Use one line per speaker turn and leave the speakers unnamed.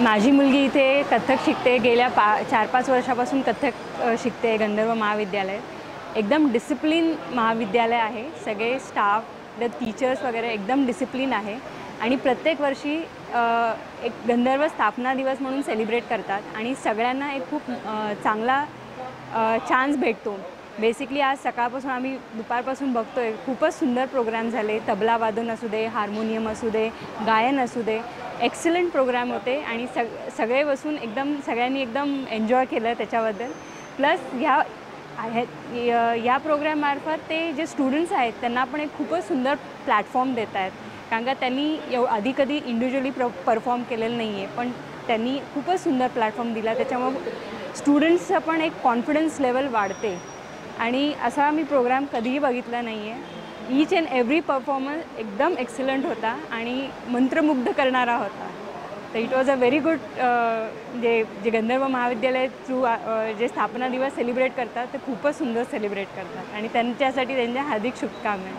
माझी मुलगी इथे कथ्थक शिकते. गेल्या 4-5 वर्षापासून कथ्थक शिकते गंधर्व महाविद्यालयात. एकदम डिसिप्लिन महाविद्यालय आहे. सगळे स्टाफ, टीचर्स वगैरे एकदम डिसिप्लिन आहे आणि प्रत्येक वर्षी एक गंधर्व स्थापना दिवस म्हणून सेलिब्रेट करतात आणि सगळ्यांना एक खूप चांगला चान्स भेटतो. बेसिकली आज सकाळपासून आम्ही दुपारपासून बघतोय, खूपच सुंदर प्रोग्राम झाले. तबला वादन असू दे, हार्मोनियम असू दे, गायन असू दे, एक्सलंट प्रोग्राम होते आणि सगळे बसून सगळ्यांनी एकदम एन्जॉय केलं त्याच्याबद्दल. प्लस या प्रोग्राममार्फत ते जे स्टुडंट्स आहेत त्यांना पण एक खूपच सुंदर प्लॅटफॉर्म देत आहेत. कारण का त्यांनी आधी कधी इंडिव्हिज्युअली परफॉर्म केलेलं नाही आहे, पण त्यांनी खूपच सुंदर प्लॅटफॉर्म दिला. त्याच्यामुळे स्टुडंट्सचं पण एक कॉन्फिडन्स लेवल वाढते आणि असा मी प्रोग्राम कधीही बघितला नाही आहे. ईच अँड एव्हरी परफॉर्मन्स एकदम एक्सलंट होता आणि मंत्रमुग्ध करणारा होता. तर it was a very good. जे गंधर्व महाविद्यालय थ्रू जे स्थापना दिवस सेलिब्रेट करतात ते खूपच सुंदर सेलिब्रेट करतात आणि त्यांच्यासाठी त्यांच्या हार्दिक शुभकामना.